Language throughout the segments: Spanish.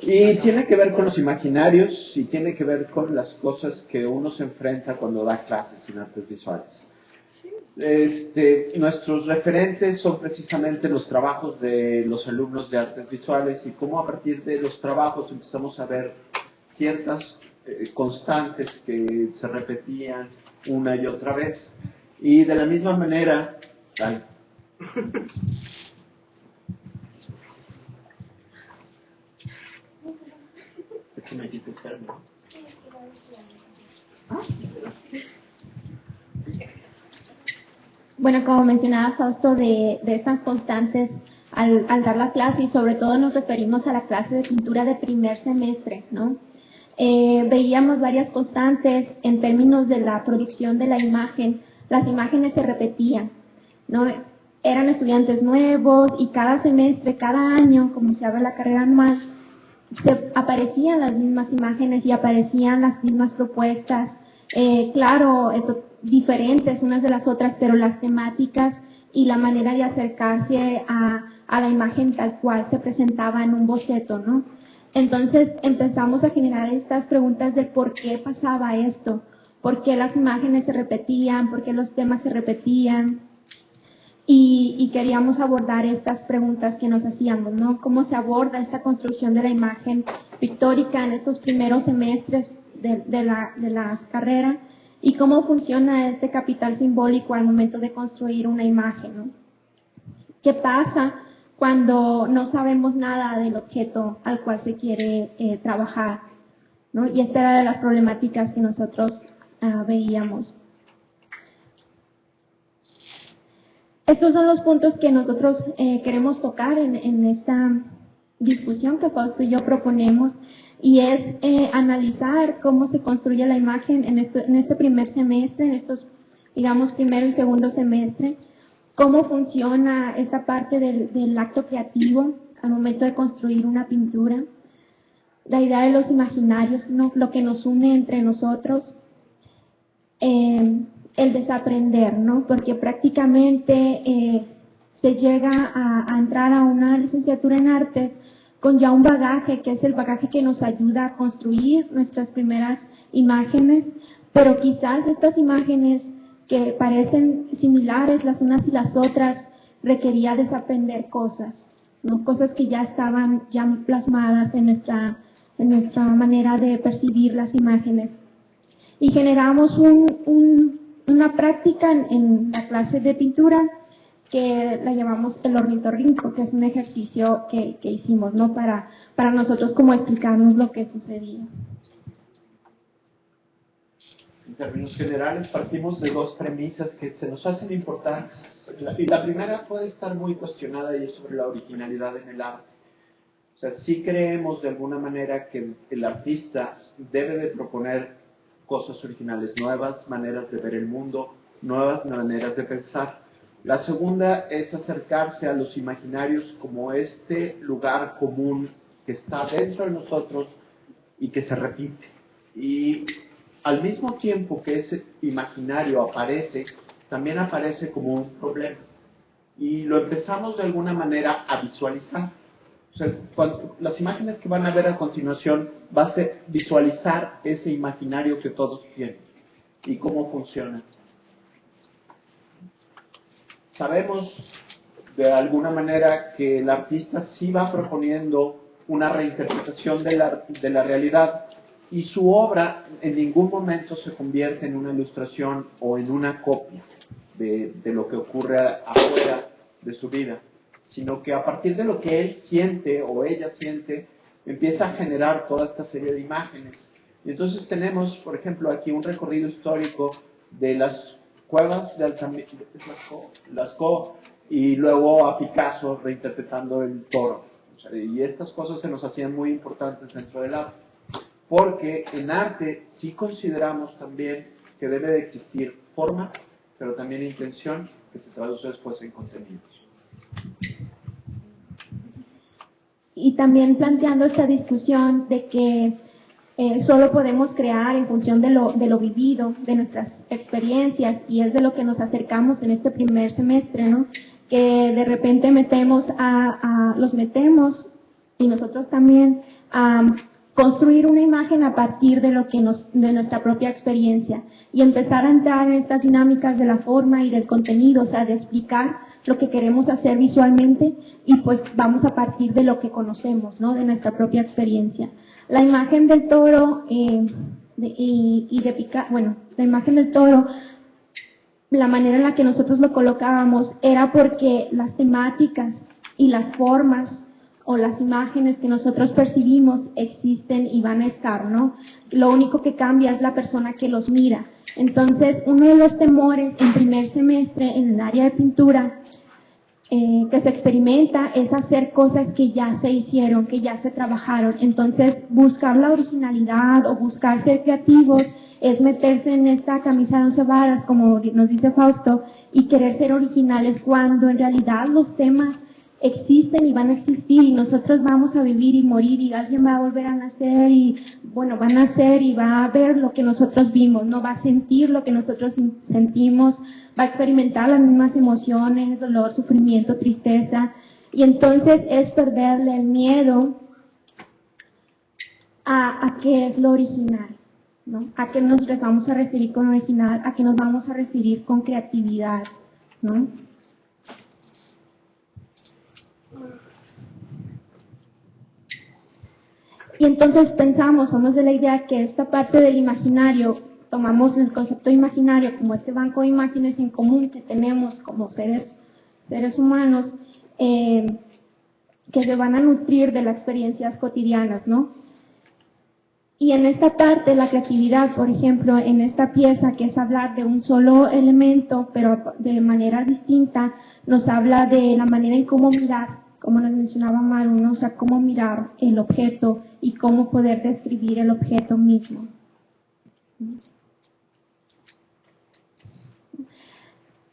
Y tiene que ver con los imaginarios y tiene que ver con las cosas que uno se enfrenta cuando da clases en artes visuales. Nuestros referentes son precisamente los trabajos de los alumnos de artes visuales y cómo a partir de los trabajos empezamos a ver ciertas constantes que se repetían una y otra vez. Y de la misma manera... Ay. Es que me quité el término. Bueno, como mencionaba Fausto, de estas constantes al dar la clase, y sobre todo nos referimos a la clase de pintura de primer semestre, ¿no? Veíamos varias constantes en términos de la producción de la imagen. Las imágenes se repetían, ¿no? Eran estudiantes nuevos y cada semestre, cada año, como se abre la carrera anual, aparecían las mismas imágenes y aparecían las mismas propuestas. Claro, diferentes unas de las otras, pero las temáticas y la manera de acercarse a la imagen tal cual se presentaba en un boceto, ¿no? Entonces empezamos a generar estas preguntas de por qué pasaba esto, por qué las imágenes se repetían, por qué los temas se repetían, y queríamos abordar estas preguntas que nos hacíamos, ¿no? ¿Cómo se aborda esta construcción de la imagen pictórica en estos primeros semestres de la carrera? ¿Y cómo funciona este capital simbólico al momento de construir una imagen, ¿no? ¿Qué pasa cuando no sabemos nada del objeto al cual se quiere trabajar, ¿no? Y esta era de las problemáticas que nosotros veíamos. Estos son los puntos que nosotros queremos tocar en esta discusión que Fausto y yo proponemos, y es analizar cómo se construye la imagen en este primer semestre, en estos, digamos, primero y segundo semestre, cómo funciona esta parte del acto creativo al momento de construir una pintura, la idea de los imaginarios, ¿no? Lo que nos une entre nosotros, el desaprender, ¿no? Porque prácticamente se llega a entrar a una licenciatura en arte con ya un bagaje, que es el bagaje que nos ayuda a construir nuestras primeras imágenes, pero quizás estas imágenes que parecen similares las unas y las otras, requería desaprender cosas, ¿no? Cosas que ya estaban ya plasmadas en nuestra manera de percibir las imágenes. Y generamos una práctica en la clase de pintura que la llamamos el ornitorrinco, que es un ejercicio que hicimos, ¿no? Para nosotros como explicarnos lo que sucedía. En términos generales, partimos de dos premisas que se nos hacen importantes. Y la primera puede estar muy cuestionada y es sobre la originalidad en el arte. O sea, sí creemos de alguna manera que el artista debe de proponer cosas originales, nuevas maneras de ver el mundo, nuevas maneras de pensar. La segunda es acercarse a los imaginarios como este lugar común que está dentro de nosotros y que se repite. Y al mismo tiempo que ese imaginario aparece, también aparece como un problema. Y lo empezamos de alguna manera a visualizar. O sea, las imágenes que van a ver a continuación va a ser visualizar ese imaginario que todos tienen y cómo funciona. Sabemos de alguna manera que el artista sí va proponiendo una reinterpretación de la realidad, y su obra en ningún momento se convierte en una ilustración o en una copia de lo que ocurre afuera de su vida, sino que a partir de lo que él siente o ella siente, empieza a generar toda esta serie de imágenes. Y entonces tenemos, por ejemplo, aquí un recorrido histórico de las cuevas de Altamira, Lascaux, y luego a Picasso reinterpretando el Toro. O sea, y estas cosas se nos hacían muy importantes dentro del arte, porque en arte sí consideramos también que debe de existir forma, pero también intención, que se traduce después en contenidos. Y también planteando esta discusión de que solo podemos crear en función de lo vivido, de nuestras experiencias, y es de lo que nos acercamos en este primer semestre, ¿no? Que de repente los metemos y nosotros también, construir una imagen a partir de lo que de nuestra propia experiencia y empezar a entrar en estas dinámicas de la forma y del contenido, o sea, de explicar lo que queremos hacer visualmente y pues vamos a partir de lo que conocemos, ¿no? De nuestra propia experiencia. La imagen del toro la imagen del toro, la manera en la que nosotros lo colocábamos era porque las temáticas y las formas o las imágenes que nosotros percibimos existen y van a estar, ¿no? Lo único que cambia es la persona que los mira. Entonces, uno de los temores en primer semestre en el área de pintura que se experimenta es hacer cosas que ya se hicieron, que ya se trabajaron. Entonces, buscar la originalidad o buscar ser creativos es meterse en esta camisa de 11 varas, como nos dice Fausto, y querer ser originales cuando en realidad los temas existen y van a existir y nosotros vamos a vivir y morir y alguien va a volver a nacer y bueno, va a nacer y va a ver lo que nosotros vimos, no va a sentir lo que nosotros sentimos, va a experimentar las mismas emociones, dolor, sufrimiento, tristeza, y entonces es perderle el miedo a qué es lo original, ¿no? A qué nos vamos a referir con original, a qué nos vamos a referir con creatividad, ¿no? Y entonces pensamos, somos de la idea que esta parte del imaginario, tomamos el concepto de imaginario como este banco de imágenes en común que tenemos como seres humanos, que se van a nutrir de las experiencias cotidianas, ¿no? Y en esta parte, la creatividad, por ejemplo, en esta pieza que es hablar de un solo elemento, pero de manera distinta, nos habla de la manera en cómo mirar, como nos mencionaba Maru, ¿no? O sea, cómo mirar el objeto y cómo poder describir el objeto mismo.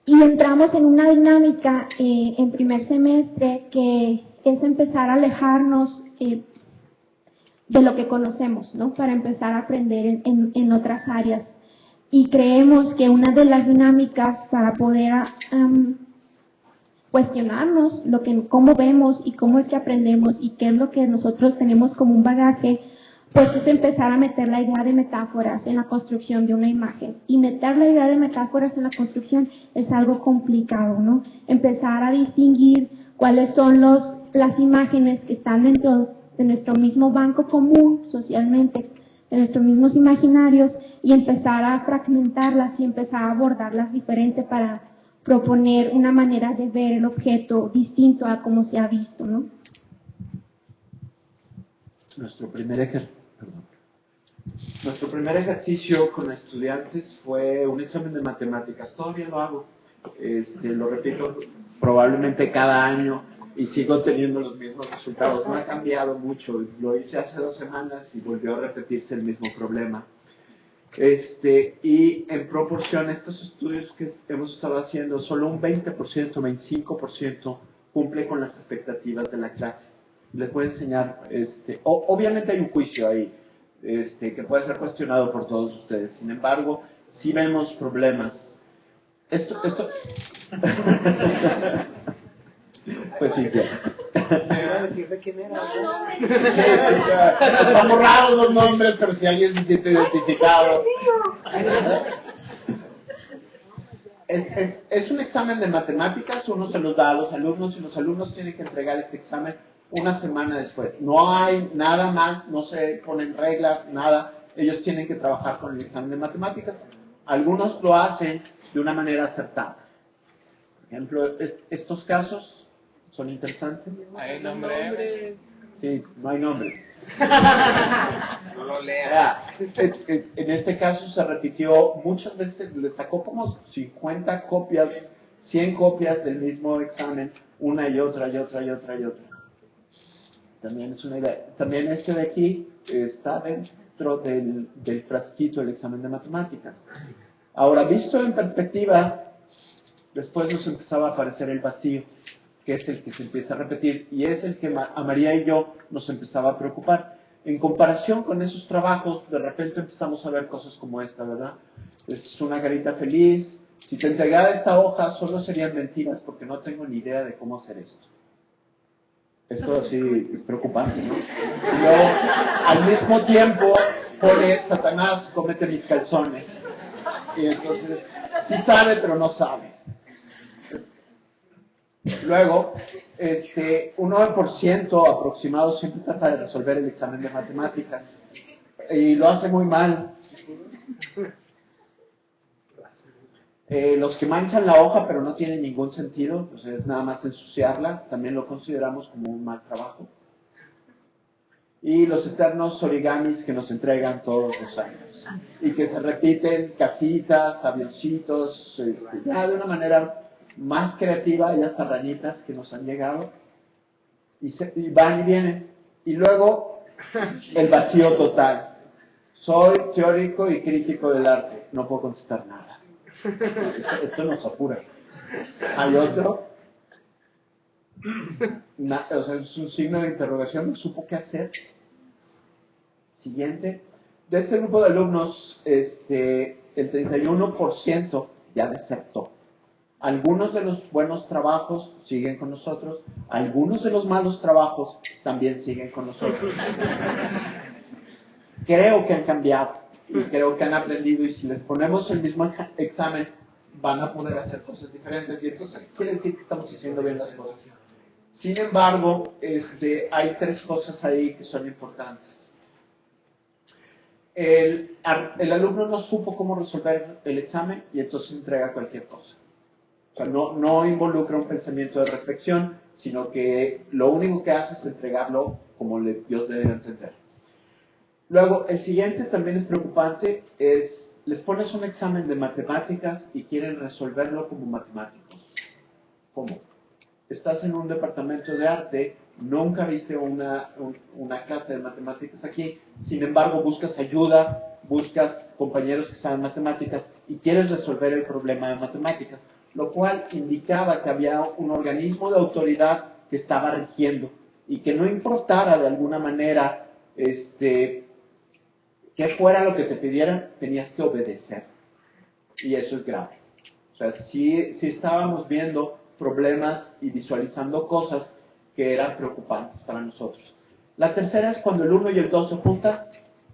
Y entramos en una dinámica en primer semestre que es empezar a alejarnos de lo que conocemos, ¿no? Para empezar a aprender en otras áreas. Y creemos que una de las dinámicas para poder cuestionarnos cómo vemos y cómo es que aprendemos y qué es lo que nosotros tenemos como un bagaje, pues es empezar a meter la idea de metáforas en la construcción de una imagen. Y meter la idea de metáforas en la construcción es algo complicado, ¿no? Empezar a distinguir cuáles son las imágenes que están dentro de nuestro mismo banco común socialmente, de nuestros mismos imaginarios, y empezar a fragmentarlas y empezar a abordarlas diferente para proponer una manera de ver el objeto distinto a como se ha visto, ¿no? Nuestro primer ejercicio con estudiantes fue un examen de matemáticas. Todavía lo hago. Lo repito probablemente cada año y sigo teniendo los mismos resultados. No ha cambiado mucho. Lo hice hace 2 semanas y volvió a repetirse el mismo problema. Y en proporción a estos estudios que hemos estado haciendo, solo un 20%, 25% cumple con las expectativas de la clase. Les voy a enseñar, obviamente hay un juicio ahí, que puede ser cuestionado por todos ustedes. Sin embargo, sí vemos problemas. Esto pues sí, ya. decir de quién era. Están borrados los nombres, pero si alguien se siente identificado. Es un examen de matemáticas, uno se los da a los alumnos y los alumnos tienen que entregar este examen una semana después. No hay nada más, no se ponen reglas, nada. Ellos tienen que trabajar con el examen de matemáticas. Algunos lo hacen de una manera acertada. Por ejemplo, estos casos son interesantes. Hay nombres. Sí, no hay nombres. No lo lea. En este caso se repitió muchas veces, le sacó como 50 copias, 100 copias del mismo examen, una y otra, y otra, y otra, y otra. También es una idea. También este de aquí está dentro del frasquito del examen de matemáticas. Ahora, visto en perspectiva, después nos empezaba a aparecer el vacío, que es el que se empieza a repetir, y es el que a María y yo nos empezaba a preocupar. En comparación con esos trabajos, de repente empezamos a ver cosas como esta, ¿verdad? Es una carita feliz. Si te entregara esta hoja, solo serían mentiras, porque no tengo ni idea de cómo hacer esto. Esto sí es preocupante, ¿no? Y luego, al mismo tiempo, pone Satanás, cómete mis calzones. Y entonces, sí sabe, pero no sabe. Luego, un 9% aproximado siempre trata de resolver el examen de matemáticas. Y lo hace muy mal. Los que manchan la hoja pero no tienen ningún sentido, pues es nada más ensuciarla, también lo consideramos como un mal trabajo. Y los eternos origamis que nos entregan todos los años y que se repiten, casitas, avioncitos, ya de una manera más creativa, y hasta rayitas que nos han llegado y van y vienen. Y luego el vacío total. Soy teórico y crítico del arte, no puedo contestar nada. Esto nos apura. Hay otro, o sea, es un signo de interrogación, no supo qué hacer. Siguiente. De este grupo de alumnos, el 31% ya desertó. Algunos de los buenos trabajos siguen con nosotros, algunos de los malos trabajos también siguen con nosotros. Creo que han cambiado y creo que han aprendido, y si les ponemos el mismo examen van a poder hacer cosas diferentes, y entonces quiere decir que estamos haciendo bien las cosas. Sin embargo, hay tres cosas ahí que son importantes. El alumno no supo cómo resolver el examen y entonces entrega cualquier cosa. O sea, no involucra un pensamiento de reflexión, sino que lo único que hace es entregarlo como Dios debe entender. Luego, el siguiente también es preocupante, les pones un examen de matemáticas y quieren resolverlo como matemáticos. ¿Cómo? Estás en un departamento de arte, nunca viste una clase de matemáticas aquí, sin embargo buscas ayuda, buscas compañeros que saben matemáticas y quieres resolver el problema de matemáticas, lo cual indicaba que había un organismo de autoridad que estaba rigiendo y que no importara de alguna manera que fuera lo que te pidieran, tenías que obedecer. Y eso es grave. O sea, sí estábamos viendo problemas y visualizando cosas que eran preocupantes para nosotros. La tercera es cuando el 1 y el 2 se juntan,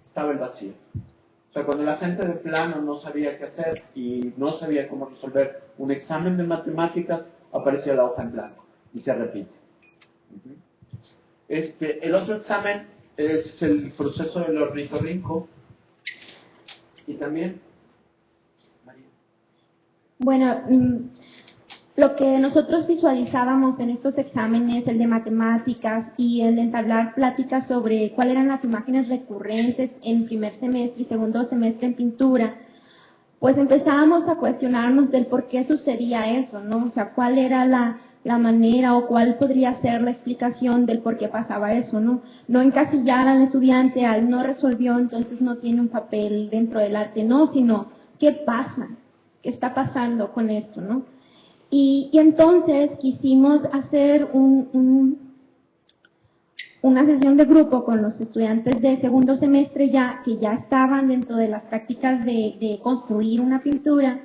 estaba el vacío. O sea, cuando la gente de plano no sabía qué hacer y no sabía cómo resolver un examen de matemáticas, aparecía la hoja en blanco y se repite. El otro examen es el proceso del ornitorrinco. Y también, María. Bueno, lo que nosotros visualizábamos en estos exámenes, el de matemáticas y el de entablar pláticas sobre cuáles eran las imágenes recurrentes en primer semestre y segundo semestre en pintura, pues empezábamos a cuestionarnos del por qué sucedía eso, ¿no? O sea, cuál era la manera o cuál podría ser la explicación del por qué pasaba eso, ¿no? No encasillar al estudiante al no resolvió, entonces no tiene un papel dentro del arte, no, sino ¿qué pasa? ¿Qué está pasando con esto, no? Y entonces quisimos hacer una sesión de grupo con los estudiantes de segundo semestre que ya estaban dentro de las prácticas de construir una pintura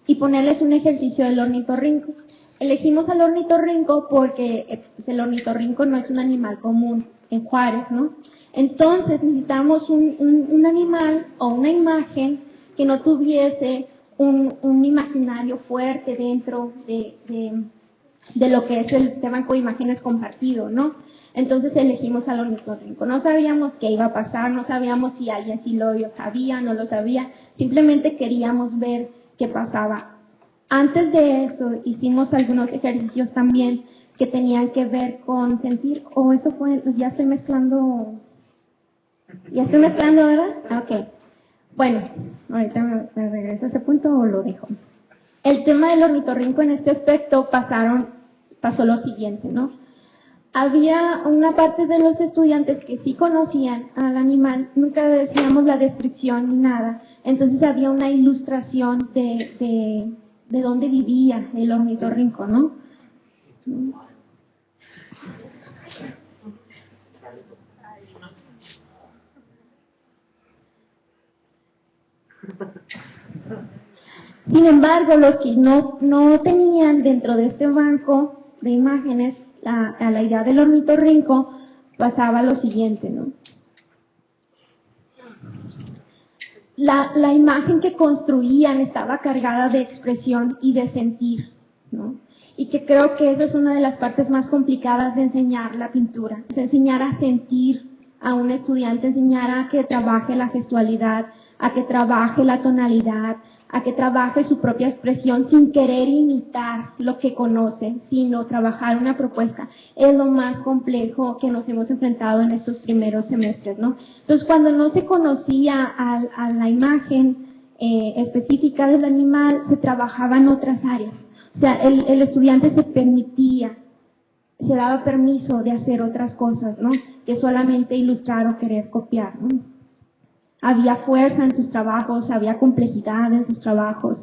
y ponerles un ejercicio del ornitorrinco. Elegimos al ornitorrinco porque el ornitorrinco no es un animal común en Juárez, ¿no? Entonces necesitamos un animal o una imagen que no tuviese un imaginario fuerte dentro de lo que es este banco de imágenes compartido, ¿no? Entonces elegimos al ornitorrinco. No sabíamos qué iba a pasar, no sabíamos si alguien sí lo sabía, no lo sabía, simplemente queríamos ver qué pasaba. Antes de eso hicimos algunos ejercicios también que tenían que ver con sentir, eso fue, pues ya estoy mezclando, ¿verdad? Ok. Bueno, ahorita me regreso a ese punto o lo dejo. El tema del ornitorrinco en este aspecto pasó lo siguiente, ¿no? Había una parte de los estudiantes que sí conocían al animal, nunca decíamos la descripción ni nada, entonces había una ilustración de dónde vivía el ornitorrinco, ¿no? Sin embargo, los que no tenían dentro de este banco de imágenes, a la idea del ornitorrinco, pasaba lo siguiente, ¿no? La imagen que construían estaba cargada de expresión y de sentir, ¿no? Y que creo que esa es una de las partes más complicadas de enseñar la pintura, es enseñar a sentir a un estudiante, enseñar a que trabaje la gestualidad, a que trabaje la tonalidad, a que trabaje su propia expresión sin querer imitar lo que conoce, sino trabajar una propuesta. Es lo más complejo que nos hemos enfrentado en estos primeros semestres, ¿no? Entonces, cuando no se conocía a la imagen específica del animal, se trabajaba en otras áreas. O sea, el estudiante se permitía, se daba permiso de hacer otras cosas, ¿no? Que solamente ilustrar o querer copiar, ¿no? Había fuerza en sus trabajos, había complejidad en sus trabajos.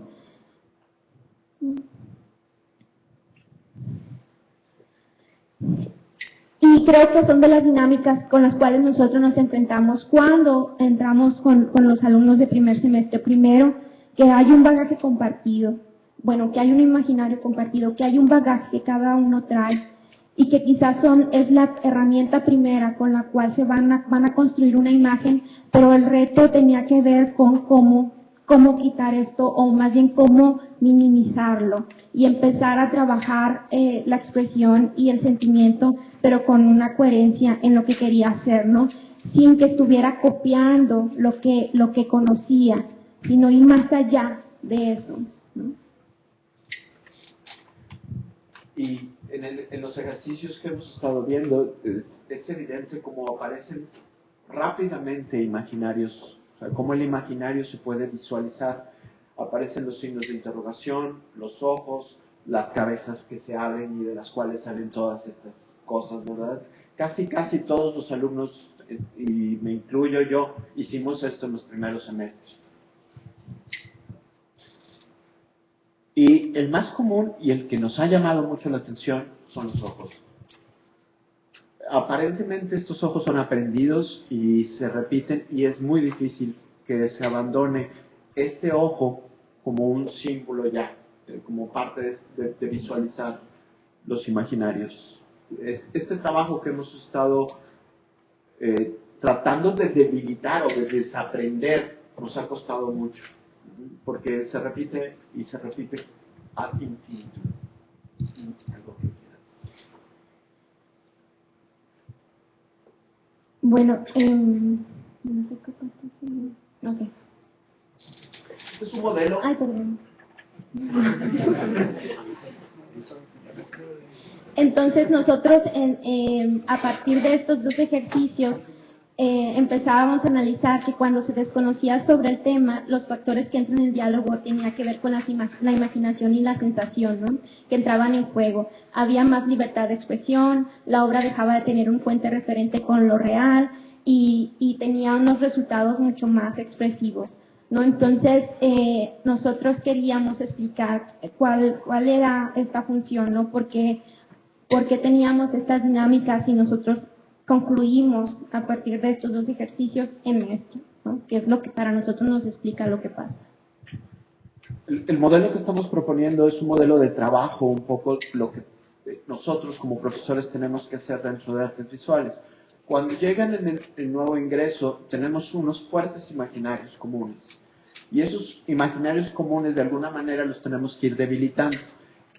Y creo que son de las dinámicas con las cuales nosotros nos enfrentamos cuando entramos con los alumnos de primer semestre. Primero, que hay un bagaje compartido, bueno, que hay un imaginario compartido, que hay un bagaje que cada uno trae y que quizás es la herramienta primera con la cual se van a construir una imagen, pero el reto tenía que ver con cómo quitar esto, o más bien cómo minimizarlo y empezar a trabajar la expresión y el sentimiento, pero con una coherencia en lo que quería hacer, ¿no? Sin que estuviera copiando lo que conocía, sino ir más allá de eso, ¿no? Y en los ejercicios que hemos estado viendo, es evidente cómo aparecen rápidamente imaginarios, o sea, cómo el imaginario se puede visualizar. Aparecen los signos de interrogación, los ojos, las cabezas que se abren y de las cuales salen todas estas cosas, ¿verdad? Casi todos los alumnos, y me incluyo yo, hicimos esto en los primeros semestres. Y el más común y el que nos ha llamado mucho la atención son los ojos. Aparentemente estos ojos son aprendidos y se repiten, y es muy difícil que se abandone este ojo como un símbolo ya, como parte de visualizar los imaginarios. Este trabajo que hemos estado tratando de debilitar o de desaprender nos ha costado mucho, porque se repite y se repite ad infinitum. Algo que quieras. Bueno, no sé qué parte es. Ok. Este es un modelo. Ay, perdón. Entonces nosotros a partir de estos dos ejercicios empezábamos a analizar que cuando se desconocía sobre el tema, los factores que entran en diálogo tenían que ver con la imaginación y la sensación, ¿no? Que entraban en juego. Había más libertad de expresión, la obra dejaba de tener un puente referente con lo real y tenía unos resultados mucho más expresivos, ¿no? Entonces, nosotros queríamos explicar cuál era esta función, ¿no? Porque teníamos estas dinámicas y nosotros concluimos a partir de estos dos ejercicios en esto, ¿no? Que es lo que para nosotros nos explica lo que pasa. El modelo que estamos proponiendo es un modelo de trabajo, un poco lo que nosotros como profesores tenemos que hacer dentro de artes visuales. Cuando llegan en el nuevo ingreso, tenemos unos fuertes imaginarios comunes. Y esos imaginarios comunes, de alguna manera, los tenemos que ir debilitando.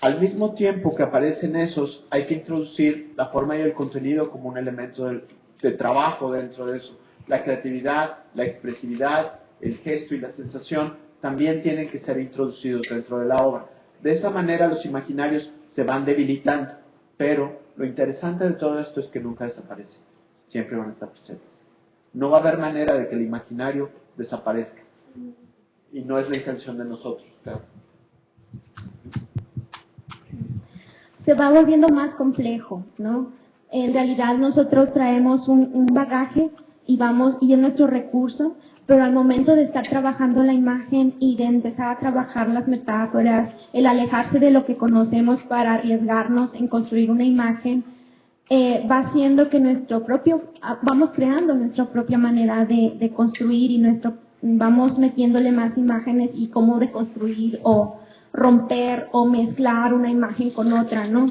Al mismo tiempo que aparecen esos, hay que introducir la forma y el contenido como un elemento de trabajo dentro de eso. La creatividad, la expresividad, el gesto y la sensación también tienen que ser introducidos dentro de la obra. De esa manera los imaginarios se van debilitando, pero lo interesante de todo esto es que nunca desaparecen, siempre van a estar presentes. No va a haber manera de que el imaginario desaparezca, y no es la intención de nosotros, claro. Se va volviendo más complejo, ¿no? En realidad nosotros traemos un bagaje y es nuestro recurso, pero al momento de estar trabajando la imagen y de empezar a trabajar las metáforas, el alejarse de lo que conocemos para arriesgarnos en construir una imagen, va haciendo que vamos creando nuestra propia manera de construir y vamos metiéndole más imágenes y cómo deconstruir o romper o mezclar una imagen con otra, ¿no?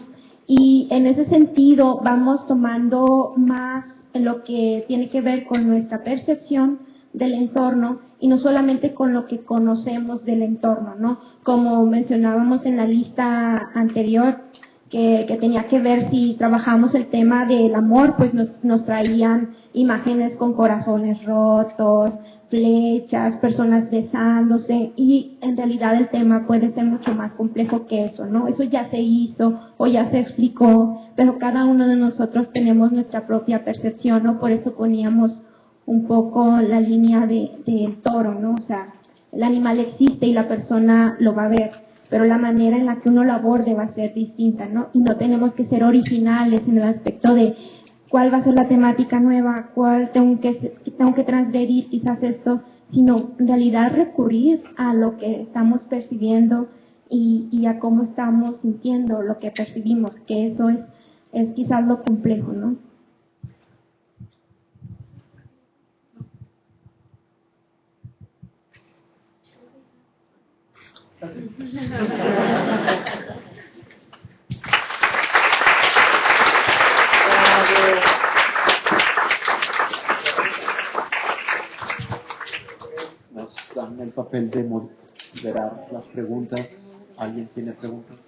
Y en ese sentido vamos tomando más en lo que tiene que ver con nuestra percepción del entorno y no solamente con lo que conocemos del entorno, ¿no? Como mencionábamos en la lista anterior, que tenía que ver si trabajamos el tema del amor, pues nos traían imágenes con corazones rotos, flechas, personas besándose, y en realidad el tema puede ser mucho más complejo que eso, ¿no? Eso ya se hizo o ya se explicó, pero cada uno de nosotros tenemos nuestra propia percepción, ¿no? Por eso poníamos un poco la línea del toro, ¿no? O sea, el animal existe y la persona lo va a ver, pero la manera en la que uno lo aborde va a ser distinta, ¿no? Y no tenemos que ser originales en el aspecto de cuál va a ser la temática nueva, cuál tengo que transgredir quizás esto, sino en realidad recurrir a lo que estamos percibiendo y a cómo estamos sintiendo lo que percibimos, que eso es quizás lo complejo, ¿no? Nos dan el papel de moderar las preguntas. ¿Alguien tiene preguntas?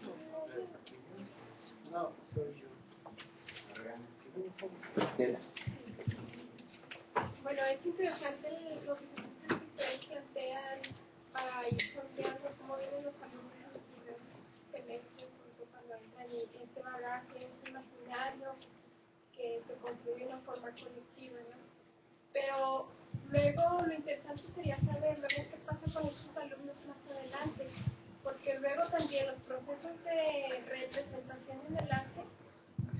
No, soy yo. Estela. Bueno, es interesante lo que ustedes plantean para ir sondeando cómo vienen los alumnos en los primeros semestres, cuando entran en este bagaje, este imaginario que se construye de una forma colectiva, ¿no? Pero luego lo interesante sería saber luego qué pasa con estos alumnos más adelante, porque luego también los procesos de representación en el arte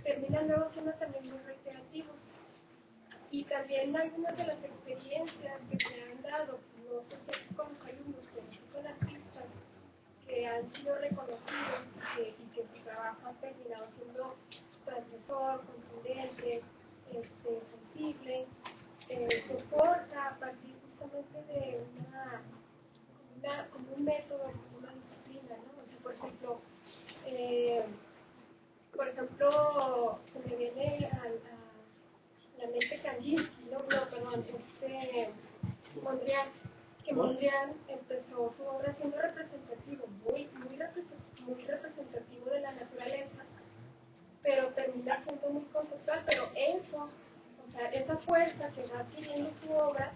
terminan luego siendo también muy reiterativos. Y también algunas de las experiencias que se han dado, no sé si con los alumnos, pero sí con artistas que han sido reconocidos y que su trabajo ha terminado siendo transgresor, contundente, sensible, se forja a partir justamente de como un método, como una disciplina, ¿no? O sea, por ejemplo, se me viene a la mente Kandinsky, Mondrian, que Mondrian empezó su obra siendo representativo, muy representativo de la naturaleza, pero termina siendo muy conceptual, pero eso, o sea, esa fuerza que va adquiriendo su obra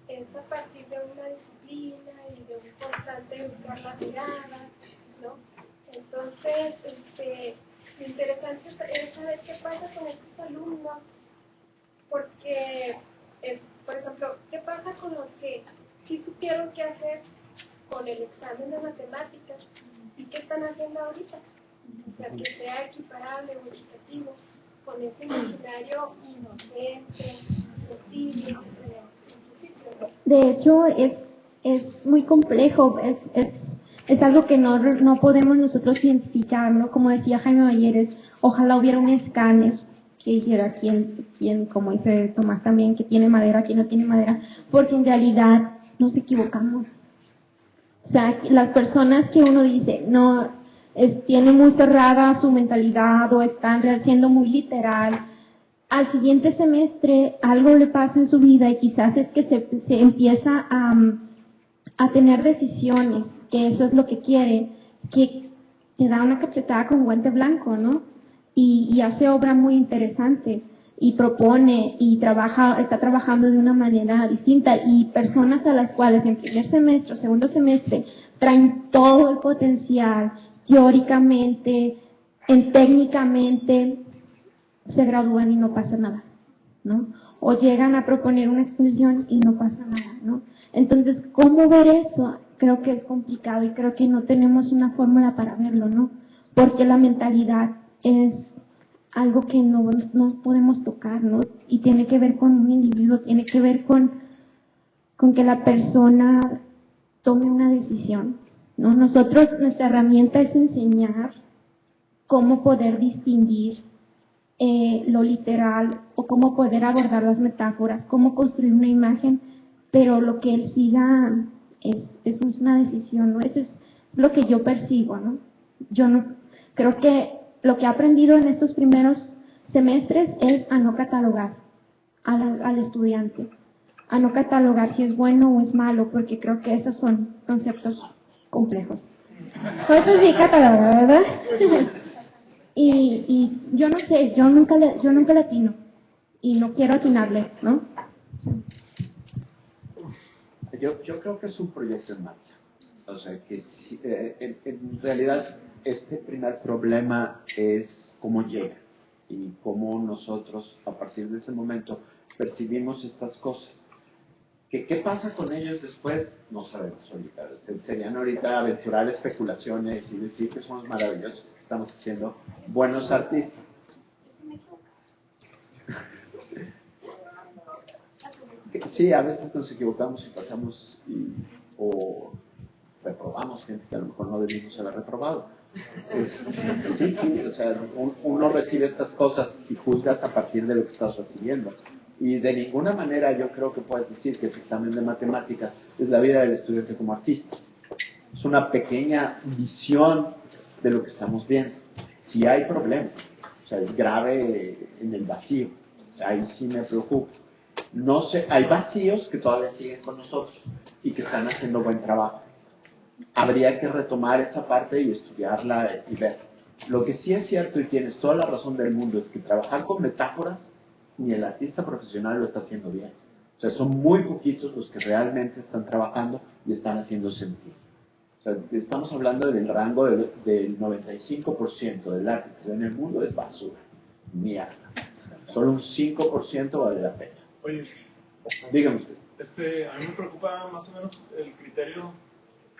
es a partir de una disciplina y de un constante buscar la mirada, ¿no? Entonces, lo interesante es saber qué pasa con estos alumnos, porque, por ejemplo, ¿qué pasa con los que sí supieron qué hacer con el examen de matemáticas y qué están haciendo ahorita? O sea, que sea equiparable o equitativo con ese imaginario inocente, sensible, De hecho, es muy complejo, es algo que no podemos nosotros identificar, ¿no? Como decía Jaime Balleres, ojalá hubiera un escáner que dijera quién, como dice Tomás también, que tiene madera, quién no tiene madera, porque en realidad nos equivocamos. O sea, las personas que uno dice, no, tiene muy cerrada su mentalidad o están siendo muy literal, al siguiente semestre algo le pasa en su vida y quizás es que se empieza a tener decisiones, que eso es lo que quiere, que te da una cachetada con guante blanco, ¿no? Y hace obra muy interesante y propone y está trabajando de una manera distinta, y personas a las cuales en primer semestre o segundo semestre traen todo el potencial teóricamente, técnicamente, se gradúan y no pasa nada, ¿no? O llegan a proponer una exposición y no pasa nada, ¿no? Entonces, ¿cómo ver eso? Creo que es complicado y creo que no tenemos una fórmula para verlo, ¿no? Porque la mentalidad es algo que no podemos tocar, ¿no? Y tiene que ver con un individuo, tiene que ver con que la persona tome una decisión, ¿no? Nuestra herramienta es enseñar cómo poder distinguir lo literal o cómo poder abordar las metáforas, cómo construir una imagen, pero lo que él siga es una decisión, ¿no? Eso es lo que yo percibo, ¿no? Yo no creo que lo que he aprendido en estos primeros semestres es a no catalogar al estudiante, a no catalogar si es bueno o es malo, porque creo que esos son conceptos complejos. Por eso sí catalogar, ¿verdad? y yo no sé, yo nunca le atino y no quiero atinarle, ¿no? Yo creo que es un proyecto en marcha. O sea, que sí, en realidad este primer problema es cómo llega y cómo nosotros a partir de ese momento percibimos estas cosas. ¿Qué pasa con ellos después? No sabemos ahorita. Serían ahorita aventurar especulaciones y decir que somos maravillosos, que estamos haciendo buenos artistas. Sí, a veces nos equivocamos y pasamos o reprobamos gente que a lo mejor no debimos haber reprobado. Sí, o sea, uno recibe estas cosas y juzgas a partir de lo que estás recibiendo. Y de ninguna manera yo creo que puedes decir que ese examen de matemáticas es la vida del estudiante como artista. Es una pequeña visión de lo que estamos viendo. Si hay problemas, o sea, es grave en el vacío, ahí sí me preocupa. No sé, hay vacíos que todavía siguen con nosotros y que están haciendo buen trabajo. Habría que retomar esa parte y estudiarla y ver. Lo que sí es cierto, y tienes toda la razón del mundo, es que trabajar con metáforas, ni el artista profesional lo está haciendo bien. O sea, son muy poquitos los que realmente están trabajando y están haciendo sentido. O sea, estamos hablando del rango del 95% del arte que se ve en el mundo es basura, mierda. Solo un 5% vale la pena. Oye, dígame usted. A mí me preocupa más o menos el criterio,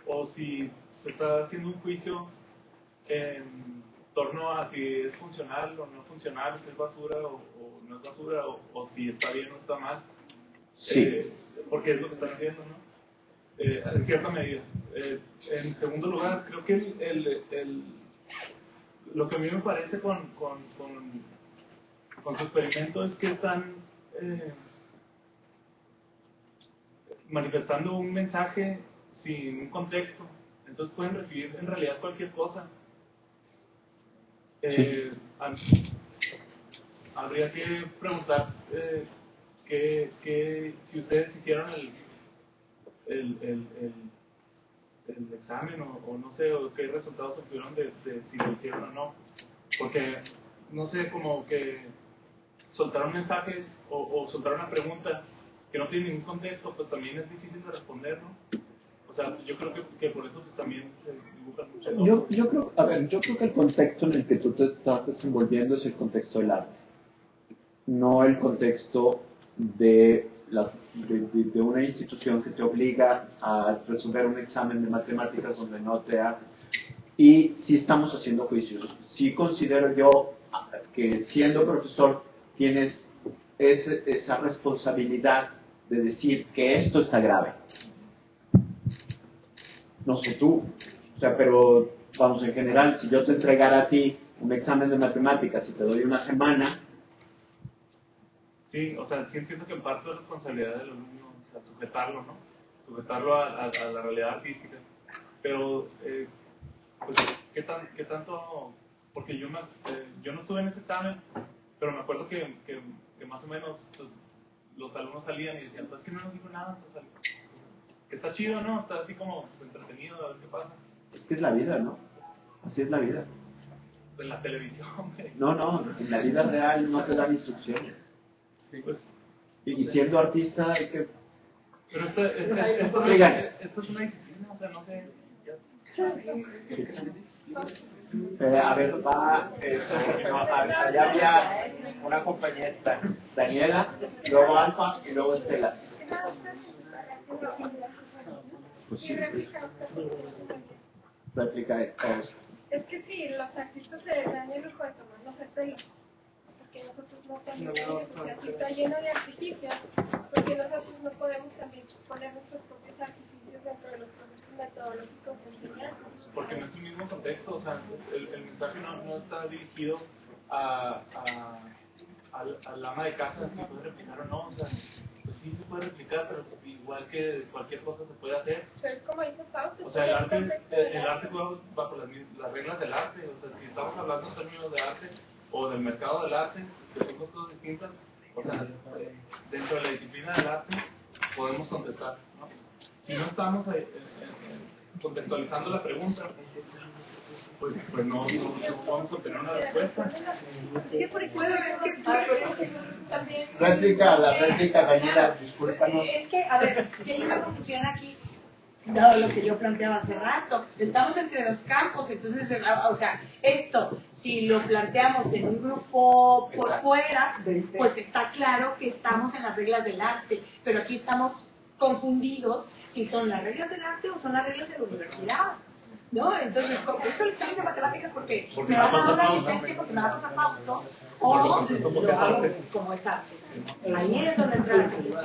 o si se está haciendo un juicio en torno a si es funcional o no funcional, si es basura o no es basura, o si está bien o está mal. Sí. Porque es lo que están haciendo, ¿no? En cierta medida. En segundo lugar, creo que lo que a mí me parece con su experimento es que están manifestando un mensaje sin un contexto. Entonces pueden recibir en realidad cualquier cosa. Sí. Habría que preguntar si ustedes hicieron el examen o no sé, o qué resultados obtuvieron de si lo hicieron o no. Porque, no sé, como que soltar un mensaje o soltar una pregunta que no tiene ningún contexto, pues también es difícil de responder, ¿no? O sea, yo creo que por eso pues también se dibujan muchas yo creo que el contexto en el que tú te estás desenvolviendo es el contexto del arte, no el contexto de una institución que te obliga a resolver un examen de matemáticas donde no te hace. Y sí estamos haciendo juicios. Sí considero yo que siendo profesor tienes esa responsabilidad de decir que esto está grave. No sé tú, o sea, pero vamos, en general, si yo te entregara a ti un examen de matemáticas y te doy una semana. Sí, o sea, sí entiendo que en parte es responsabilidad del alumno, o sea, sujetarlo, ¿no? Sujetarlo a la realidad artística. Pero, pues, ¿qué tanto? Porque yo no estuve en ese examen, pero me acuerdo que más o menos pues, los alumnos salían y decían, pues que no nos dijo nada, pues, que está chido, ¿no? Está así como pues, entretenido, a ver qué pasa. Es que es la vida, ¿no? Así es la vida. En la televisión, güey. No, en la vida real no te dan instrucciones. Sí, pues. Y siendo artista hay que... Pero esto es una disciplina, o sea, no sé... a ver, allá había una compañera, Daniela, luego Alfa y luego Estela. Pues sí. Réplica todos. Es que sí, los artistas se dan el lujo de tomarnos el pelo, porque nosotros no tenemos, así está lleno de artificios, porque nosotros no podemos también poner nuestros propios artificios dentro de los procesos metodológicos de enseñanza. Porque no es el mismo contexto, o sea, el mensaje no está dirigido al ama de casa, si puede replicar o no, o sea, pues sí se puede puede replicar, pero igual que cualquier cosa se puede hacer. Pero es como dice Fausto. O sea, el arte juega bajo las reglas del arte. O sea, si estamos hablando en términos de arte o del mercado del arte, que son dos cosas distintas, o sea, dentro de la disciplina del arte podemos contestar, ¿no? Si no estamos contextualizando la pregunta, pues no podemos obtener una respuesta. Sí, por ejemplo, también... La réplica, Daniela, discúlpanos. Es que, a ver, si hay una confusión aquí, dado lo que yo planteaba hace rato, estamos entre dos campos, entonces, o sea, esto, si lo planteamos en un grupo por fuera, pues está claro que estamos en las reglas del arte, pero aquí estamos confundidos si son las reglas del arte o son las reglas de la universidad. ¿No? Entonces, con esto el examen de matemáticas porque me van a dar una licencia porque me va a pasar Fausto o lo hago como es arte. Ahí es donde entra la confusión.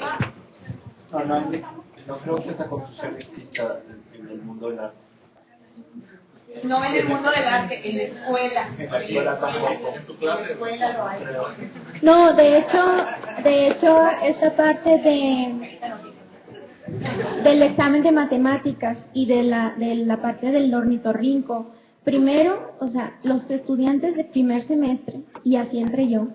No creo que esa confusión exista en el mundo del arte. No en el mundo del arte, en la escuela. En la escuela tampoco. En tu En la clase. escuela lo hay. No, de hecho, esta parte del examen de matemáticas y de la parte del ornitorrinco, primero, o sea, los estudiantes de primer semestre, y así entre yo,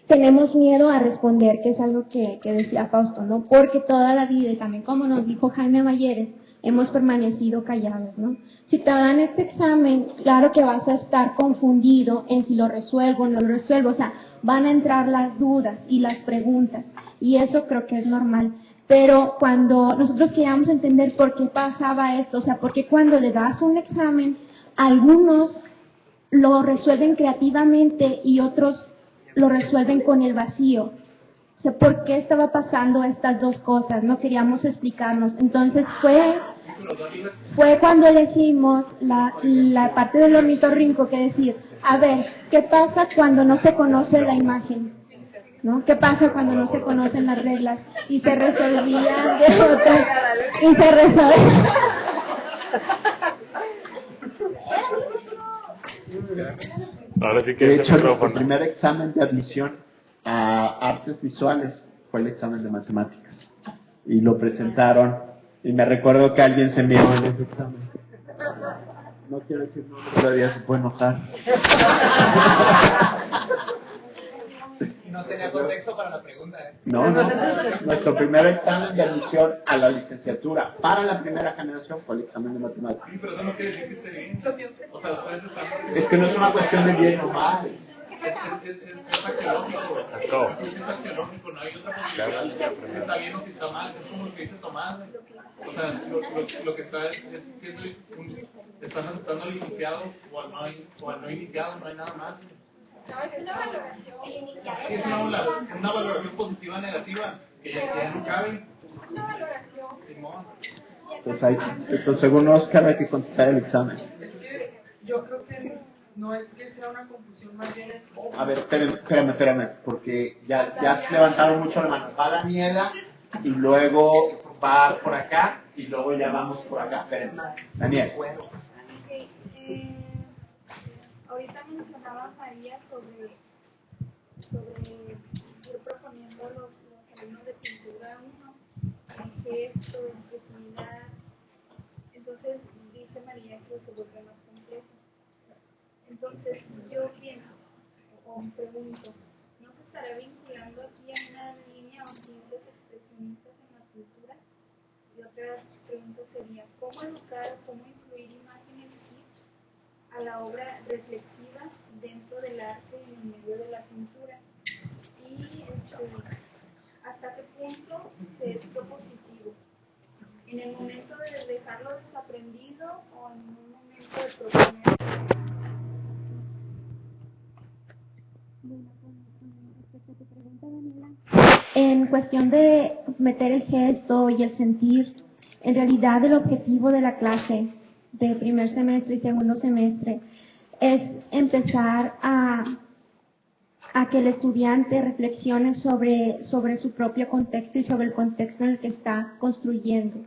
tenemos miedo a responder, que es algo que decía Fausto, ¿no? Porque toda la vida, y también como nos dijo Jaime Mayeres, hemos permanecido callados, ¿no? Si te dan este examen, claro que vas a estar confundido en si lo resuelvo o no lo resuelvo, o sea, van a entrar las dudas y las preguntas, y eso creo que es normal. Pero cuando nosotros queríamos entender por qué pasaba esto, o sea, porque cuando le das un examen, algunos lo resuelven creativamente y otros lo resuelven con el vacío. O sea, ¿por qué estaba pasando estas dos cosas? No queríamos explicarnos. Entonces fue cuando elegimos la parte del ornitorrinco, que decir, a ver, ¿qué pasa cuando no se conoce la imagen? ¿No? ¿Qué pasa cuando no se conocen las reglas? Y se resolvía de otra, y se resolvía. Ahora sí que De hecho, nuestro primer examen de admisión a artes visuales fue el examen de matemáticas. Y lo presentaron, y me recuerdo que alguien se envió en ese examen. No quiero decir nombre, todavía se puede enojar. No tenía contexto para la pregunta, ¿eh? No, nuestro primer examen de admisión a la licenciatura para la primera generación fue el examen de matemáticas. Sí, pero eso no quiere decir que esté bien. O sea, ustedes están... Es que no es una cuestión de bien o mal. Es axiológico. Es axiológico, no hay otra posibilidad. Si está bien o si está mal, es como lo que dice Tomás. O sea, lo que está es siendo están aceptando al iniciado o al no iniciado, no hay nada más. No, es una valoración. Sí, es una valoración positiva o negativa que ya no cabe. Una valoración. Simón. Entonces, según Oscar, hay que contestar el examen. Es que yo creo que no es que sea una confusión, más bien es... A ver, espérame, porque ya levantaron mucho la mano. Va Daniela y luego va por acá y luego ya vamos por acá. Espérenme. Daniel. Ahorita mencionaba María sobre ir proponiendo los alumnos de pintura 1, en gesto, en expresividad. Entonces dice María que se vuelve más complejo. Entonces yo pienso o me pregunto, ¿no se estará vinculando aquí a una línea o tintes expresionistas en la cultura? Y otra pregunta sería, ¿cómo educar, cómo incluir imágenes a la obra reflexiva dentro del arte y en el medio de la pintura? Y hasta qué punto es propositivo, en el momento de dejarlo desaprendido o en un momento de proponer. En cuestión de meter el gesto y el sentir, en realidad el objetivo de la clase de primer semestre y segundo semestre es empezar a que el estudiante reflexione sobre su propio contexto y sobre el contexto en el que está construyendo.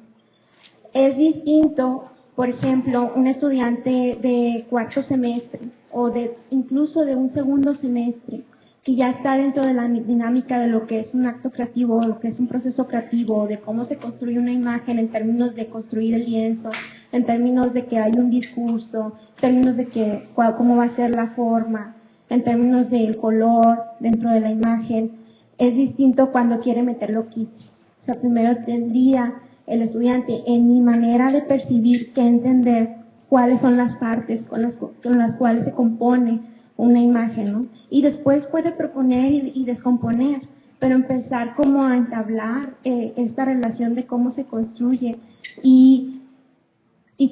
Es distinto, por ejemplo, un estudiante de cuarto semestre o incluso de un segundo semestre que ya está dentro de la dinámica de lo que es un acto creativo, lo que es un proceso creativo, de cómo se construye una imagen en términos de construir el lienzo, en términos de que hay un discurso, en términos de que cómo va a ser la forma, en términos del color dentro de la imagen. Es distinto cuando quiere meterlo kitsch. O sea, primero tendría el estudiante en mi manera de percibir que entender cuáles son las partes con las cuales se compone una imagen, ¿no? Y después puede proponer y descomponer, pero empezar como a entablar esta relación de cómo se construye y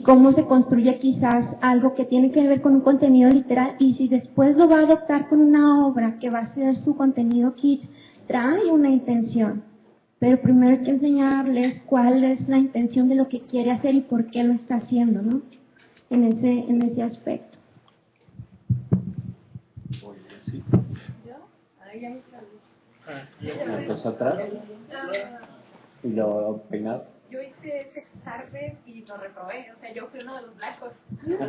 cómo se construye quizás algo que tiene que ver con un contenido literal, y si después lo va a adoptar con una obra que va a ser su contenido kitsch, trae una intención. Pero primero hay que enseñarles cuál es la intención de lo que quiere hacer y por qué lo está haciendo, ¿no? En ese aspecto. Sí. Ahí ya me Entonces atrás y lo peinado. Yo hice ese examen y lo reprobé, o sea, yo fui uno de los blancos. Pero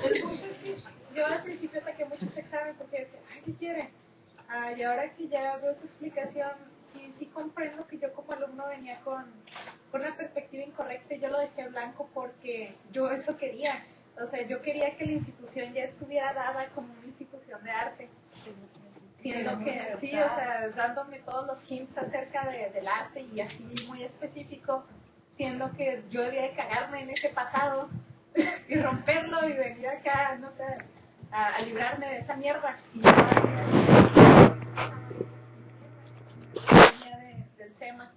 el punto es que yo al principio saqué muchos exámenes porque decía, ay, ¿qué quiere? Y ahora que ya veo su explicación, sí comprendo que yo como alumno venía con una perspectiva incorrecta y yo lo dejé blanco porque yo eso quería. O sea, yo quería que la institución ya estuviera dada como una institución de arte. Siendo que, sí, o sea, dándome todos los hints acerca del arte y así muy específico, siendo que yo debía de cagarme en ese pasado y romperlo y venir acá, no sé, a librarme de esa mierda. Y yo venía del tema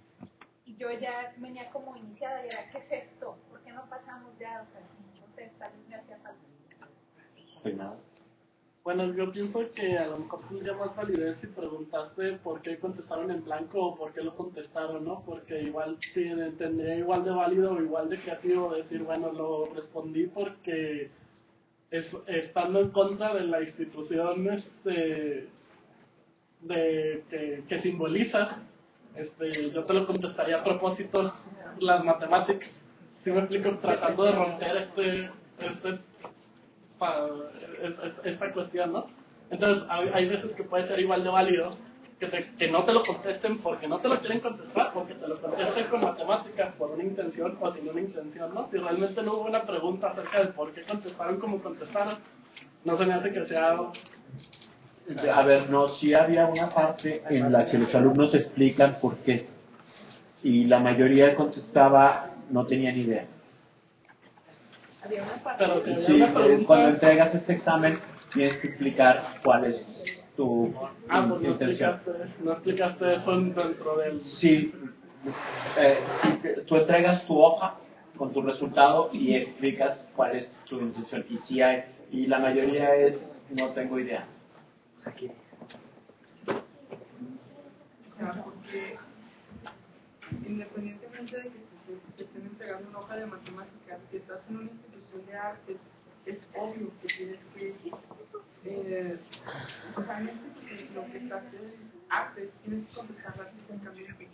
y yo ya venía como iniciada y era, ¿qué es esto? ¿Por qué no pasamos ya? O sea, no sé, tal vez me hacía falta. Peinado. Bueno, yo pienso que a lo mejor tendría más validez si preguntaste por qué contestaron en blanco o por qué lo contestaron, ¿no? Porque igual tendría igual de válido o igual de creativo decir, bueno, lo respondí porque estando en contra de la institución que simbolizas, yo te lo contestaría a propósito las matemáticas. Si me explico, tratando de romper esta cuestión, ¿no? Entonces, hay veces que puede ser igual de válido que no te lo contesten porque no te lo quieren contestar, porque te lo contesten con matemáticas por una intención o sin una intención, ¿no? Si realmente no hubo una pregunta acerca de por qué contestaron como contestaron, no se me hace que sea... A ver, no, sí había una parte en la que los alumnos explican por qué, y la mayoría contestaba, no tenía ni idea. Pero si Sí, una pregunta... cuando entregas este examen tienes que explicar cuál es tu pues intención. no explicaste eso dentro del... Sí, tú entregas tu hoja con tu resultado y explicas cuál es tu intención. Y sí hay, y la mayoría es, no tengo idea. Aquí. O sea, porque independientemente de que te estén entregando una hoja de matemáticas, si estás en una institución de arte, es obvio que tienes que, o sea, en esta institución lo que estás en artes, tienes que contestarla técnicamente,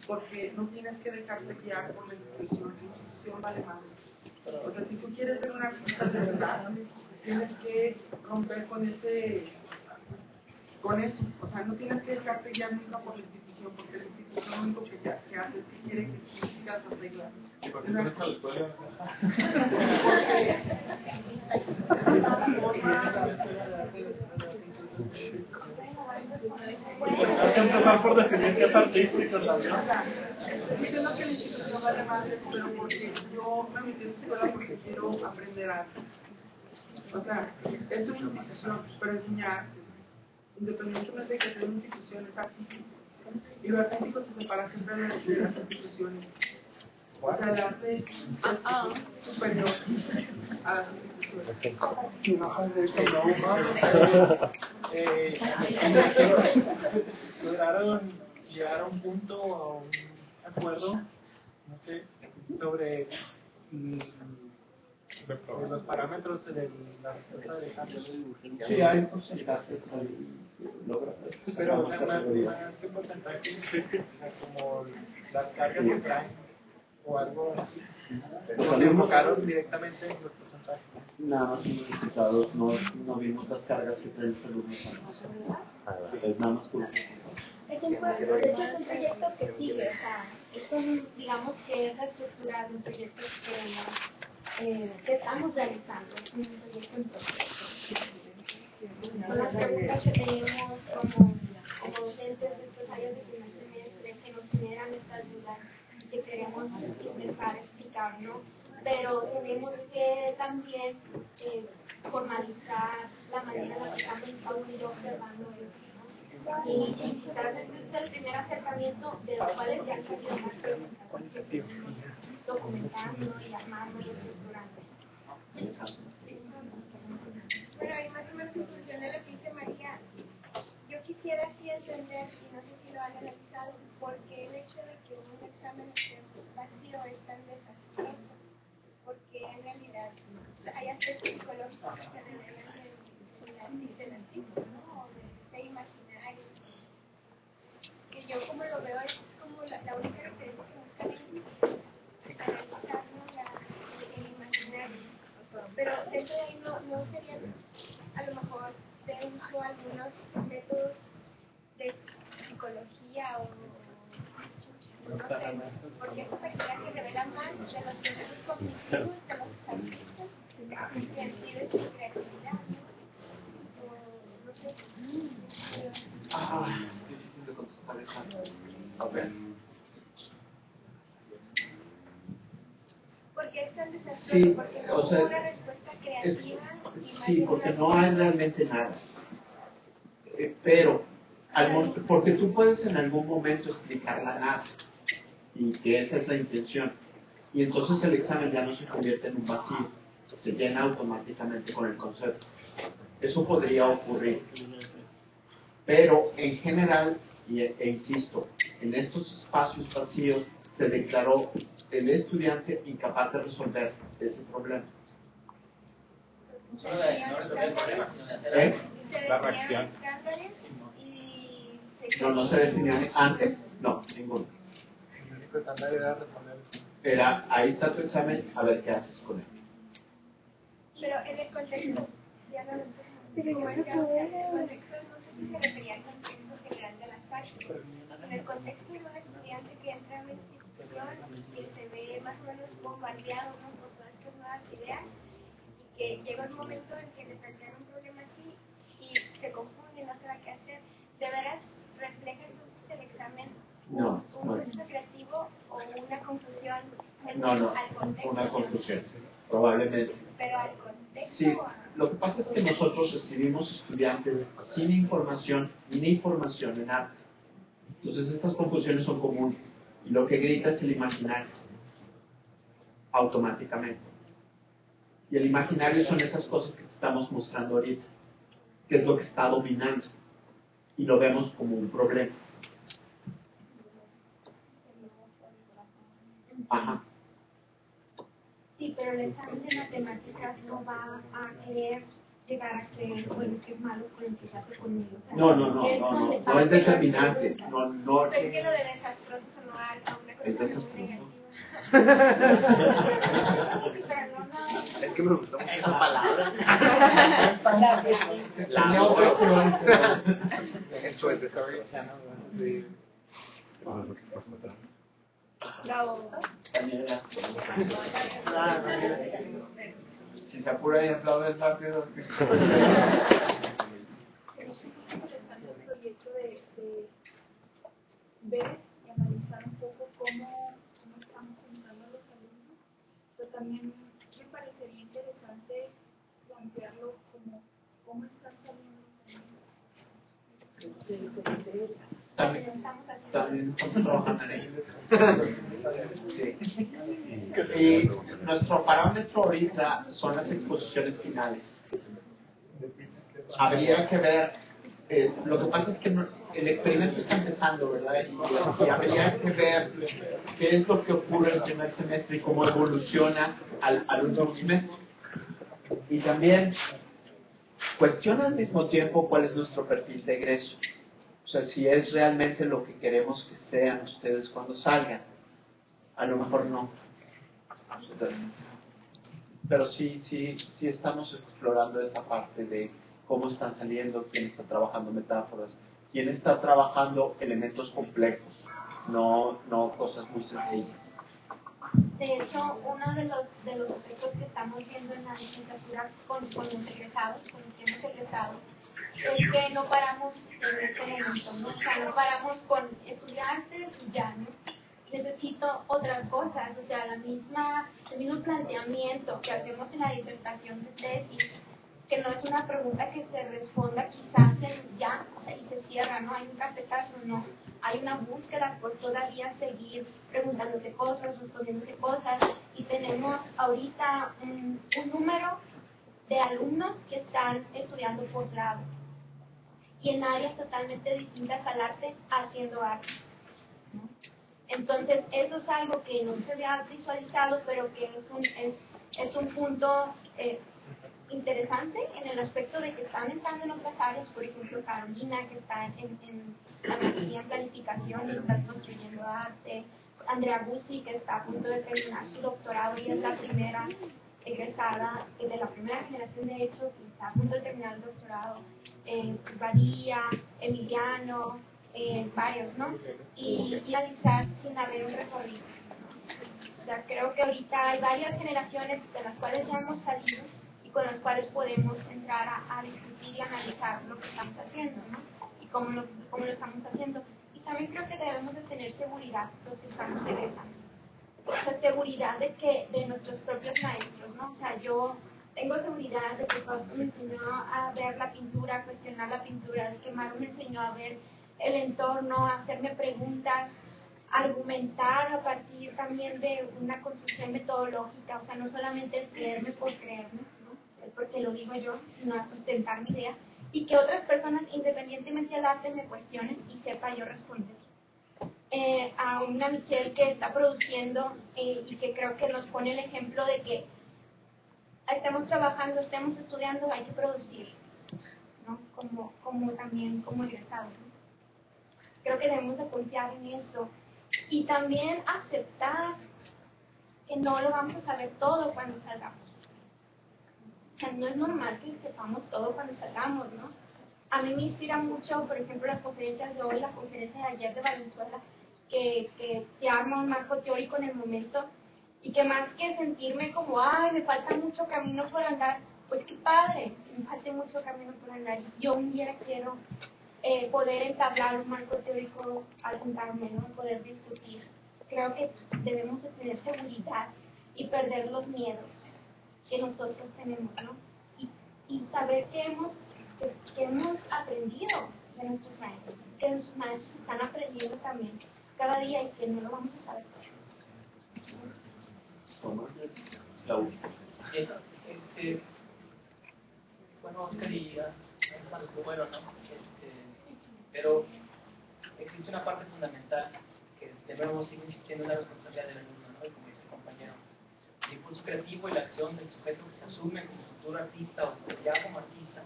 porque no tienes que dejarte guiar por la institución vale más. O sea, si tú quieres ser un artista de verdad, tienes que romper con eso, o sea, no tienes que dejarte guiar nunca por la institución, porque la institución lo único que hace es que quiere que tú sigas las reglas. ¿Y por qué no estás a la escuela? Hay que empezar por definir qué es artístico también. Estoy diciendo que la institución vale más, pero porque yo me metí en escuela porque quiero aprender arte. O sea, es una institución para enseñar artes. Independientemente de que sea una institución, es artístico. Y lo artístico se separa siempre de las instituciones. O sea, el arte es superior a las instituciones. Lograron llegar a un punto o a un acuerdo, no sé, sobre los parámetros de la respuesta de Alejandro. Sí, hay porcentajes ahí. Pero más que porcentaje, como las cargas que traen, o algo así. Los ¿No se enfocaron directamente en los porcentajes? Nada más unos resultados, no vimos las cargas que traen los alumnos. Es nada más puro. Es un, de hecho, es un proyecto que sigue, o sea, es un, digamos que es la estructura de un proyecto que estamos realizando, es un proyecto en proceso. Son las preguntas que tenemos como docentes de estos áreas de primer semestre que nos generan estas dudas y que queremos intentar explicar, ¿no? Pero tenemos que también formalizar la manera en la que estamos ir observando esto. Y quizás este es el primer acercamiento de los cuales ya han salido más preguntas que seguimos documentando y armando y estructurando. Bueno, y más o menos en función de lo que dice María, yo quisiera así entender, y no sé si lo han analizado, por qué el hecho de que un examen vacío es tan desastroso, porque en realidad hay aspectos psicológicos que se revelan del artículo, ¿no? O de imaginario, que yo como lo veo es como la única referencia que busca analizar, ¿no? El imaginario. Pero dentro de ahí no serían a lo mejor de uso algunos métodos de psicología o no sé, porque eso pareciera que revela más de los procesos cognitivos de los artistas que en sí de su creatividad, ¿no? O no sé. Difícil de contestar esa. A ver. Porque es tan desastroso, Sí, porque no o sea, hubo una respuesta creativa. sí, porque no hay realmente nada. Pero, porque tú puedes en algún momento explicar la nada, y que esa es la intención. Y entonces el examen ya no se convierte en un vacío, se llena automáticamente con el concepto. Eso podría ocurrir. Pero en general, e insisto, en estos espacios vacíos se declaró el estudiante incapaz de resolver ese problema. Se definieron La reacción. estándares y No se definió antes, no, ninguno. El único estándar era responder. Era, ahí está tu examen, a ver qué haces con él. Pero en el contexto, ya no lo sé, como decía, el contexto no sé si se refería al contexto general de las partes. En el contexto de un estudiante que entra a una institución y se ve más o menos bombardeado, ¿no?, por todas estas nuevas ideas, y que llega un momento en que le plantean un problema así y se confunde, no sabe qué hacer. ¿De veras refleja entonces el examen un proceso creativo o una confusión al contexto? Una confusión, probablemente. Pero al contexto. Sí, lo que pasa es que nosotros recibimos estudiantes sin información ni formación en arte. Entonces estas confusiones son comunes. Y lo que grita es el imaginario, automáticamente. Y el imaginario son esas cosas que te estamos mostrando ahorita, que es lo que está dominando. Y lo vemos como un problema. Ajá. Sí, pero el examen de matemáticas no va a querer llegar a ser, bueno, que es malo por empezarse conmigo. O sea, no es determinante. No, Pero es que lo de desastroso sonó a una cosa muy negativa. Es que me gustó mucho esa palabra. Eso es Discovery Channel. Sí. Bravo. Si se apura y aplaude rápido. El proyecto de ver y analizar un poco cómo estamos entrando a los alumnos, pero también me parecería interesante plantearlo como cómo están saliendo También estamos trabajando en ello. Sí. Y nuestro parámetro ahorita son las exposiciones finales. Habría que ver, lo que pasa es que el experimento está empezando, ¿verdad? Y habría que ver qué es lo que ocurre en el primer semestre y cómo evoluciona al último semestre. Y también cuestiona al mismo tiempo cuál es nuestro perfil de egreso. O sea, si es realmente lo que queremos que sean ustedes cuando salgan. a lo mejor no. Pero sí estamos explorando esa parte de cómo están saliendo, quién está trabajando metáforas, quién está trabajando elementos complejos, no cosas muy sencillas. De hecho, uno de los aspectos que estamos viendo en la licenciatura con los egresados, con los que hemos egresado, es que no paramos en este momento, ¿no? O sea, no paramos con estudiantes y ya, ¿no? Necesito otras cosas, o sea, el mismo planteamiento que hacemos en la disertación de tesis, que no es una pregunta que se responda quizás en ya, o sea, y se cierra, ¿no? Hay un carpetazo, no. Hay una búsqueda por todavía seguir preguntándote cosas, respondiéndote cosas, y tenemos ahorita un número de alumnos que están estudiando posgrado y en áreas totalmente distintas al arte, haciendo arte, ¿no? Entonces, eso es algo que no se había visualizado, pero que es un punto interesante en el aspecto de que están entrando en otras áreas, por ejemplo, Carolina, que está en la maestría en planificación y está construyendo arte, Andrea Bussi, que está a punto de terminar su doctorado y es la primera egresada de la primera generación, de hecho, que está a punto de terminar el doctorado, Badía, Emiliano, varios, ¿no? Y realizar sin haber un recorrido. O sea, creo que ahorita hay varias generaciones de las cuales ya hemos salido y con las cuales podemos entrar a discutir y analizar lo que estamos haciendo, ¿no? Y cómo lo estamos haciendo. Y también creo que debemos de tener seguridad los que estamos egresando. O sea, seguridad de nuestros propios maestros, ¿no? O sea, yo tengo seguridad de que Fausto me enseñó a ver la pintura, a cuestionar la pintura, de que Maru me enseñó a ver el entorno, a hacerme preguntas, a argumentar a partir también de una construcción metodológica, o sea, no solamente el creerme por creerme, ¿no? Porque lo digo yo, sino a sustentar mi idea, y que otras personas, independientemente del arte, me cuestionen y sepa yo responder. A una Michelle que está produciendo y que creo que nos pone el ejemplo de que estemos trabajando, estemos estudiando, hay que producir, ¿no? Como también como egresados, ¿no? Creo que debemos de confiar en eso y también aceptar que no lo vamos a saber todo cuando salgamos. O sea, no es normal que sepamos todo cuando salgamos, ¿no? A mí me inspira mucho, por ejemplo, las conferencias de hoy, la conferencia de ayer de Valenzuela, que se arma un marco teórico en el momento y que más que sentirme como, ay, me falta mucho camino por andar, pues qué padre, me falta mucho camino por andar. Yo un día quiero poder entablar un marco teórico al sentarme, ¿no? Poder discutir. Creo que debemos de tener seguridad y perder los miedos que nosotros tenemos, ¿no? Y saber que hemos aprendido de nuestros maestros, que nuestros maestros están aprendiendo también cada día y que no lo vamos a saber todo. Bueno, Oscar y más bueno, ¿no? Pero existe una parte fundamental que de nuevo sigue existiendo una responsabilidad del alumno, ¿no? Y como dice el compañero, el impulso creativo y la acción del sujeto que se asume como futuro artista o ya como artista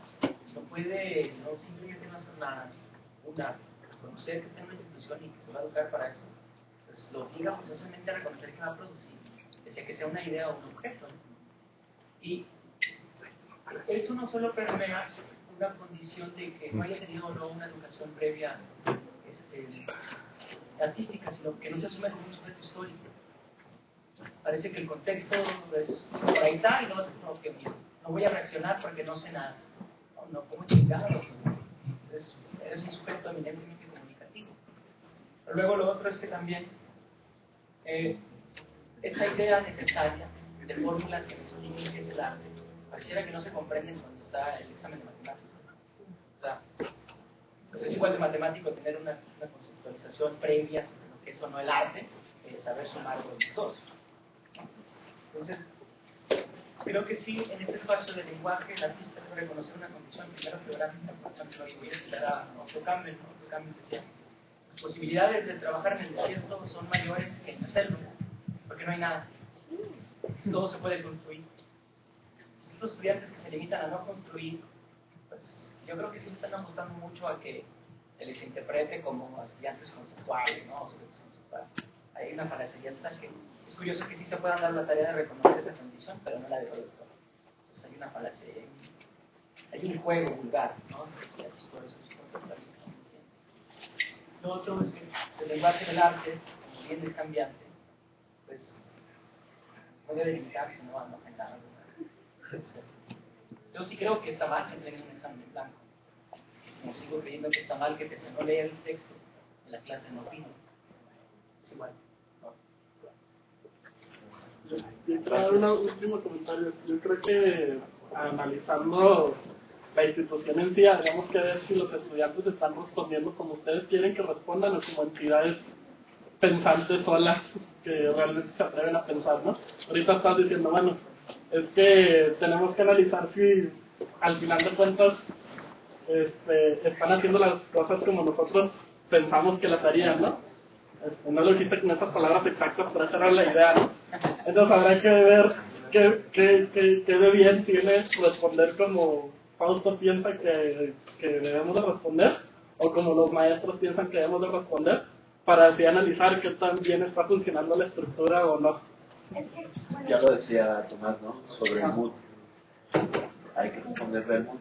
no puede simplemente no hacer nada, reconocer que está en una institución y que se va a educar para eso, pues lo obliga forzosamente a reconocer que va a producir, desde que sea una idea o un objeto, ¿no? Y eso no solo permea una condición de que no haya tenido o no una educación previa artística, sino que no se asume como un sujeto histórico. Parece que el contexto es, por ahí está y no, que no voy a reaccionar porque no sé nada. No, como chingado. Eres un sujeto eminentemente comunicativo. Pero luego lo otro es que también esa idea necesaria de fórmulas que nos expliquen qué es el arte, pareciera que no se comprenden cuando está el examen de matemáticas. O sea, pues es igual de matemático tener una conceptualización previa sobre lo que es o no el arte, saber sumar los dos. Entonces, creo que sí, en este espacio del lenguaje, el artista debe reconocer una condición primero geográfica. Por ejemplo, y voy a citar a Otto Campbell, ¿no? Otto Campbell decía: las posibilidades de trabajar en el desierto son mayores que en hacerlo, porque no hay nada. Todo se puede construir. Estos estudiantes que se limitan a no construir, pues yo creo que sí están apostando mucho a que se les interprete como estudiantes conceptuales, ¿no? O sujetos conceptuales. hay una falacia. Ya está, que es curioso que sí se puedan dar la tarea de reconocer esa condición, pero no la de productor. Entonces hay una falacia, hay un juego vulgar, ¿no? Lo otro es que el lenguaje del arte, como bien es cambiante, pues puede limitarse, ¿no? A no generar. Yo sí creo que está mal que tengan un examen en blanco. Como sigo creyendo que está mal que pese a no leer el texto, en la clase no opino. Es igual. Un último comentario. Yo creo que analizando la institución en sí, habríamos que ver si los estudiantes están respondiendo como ustedes quieren que respondan o como entidades pensantes solas que realmente se atreven a pensar, ¿no? Ahorita estás diciendo, bueno, es que tenemos que analizar si al final de cuentas están haciendo las cosas como nosotros pensamos que las harían, ¿no? No lo dijiste con esas palabras exactas, pero esa era la idea, ¿no? Entonces habrá que ver qué de bien tiene responder como Fausto piensa que debemos de responder, o como los maestros piensan que debemos de responder, para así analizar qué tan bien está funcionando la estructura o no. Es que, bueno, Ya lo decía Tomás, ¿no? Sobre el mood. Hay que responder del mood.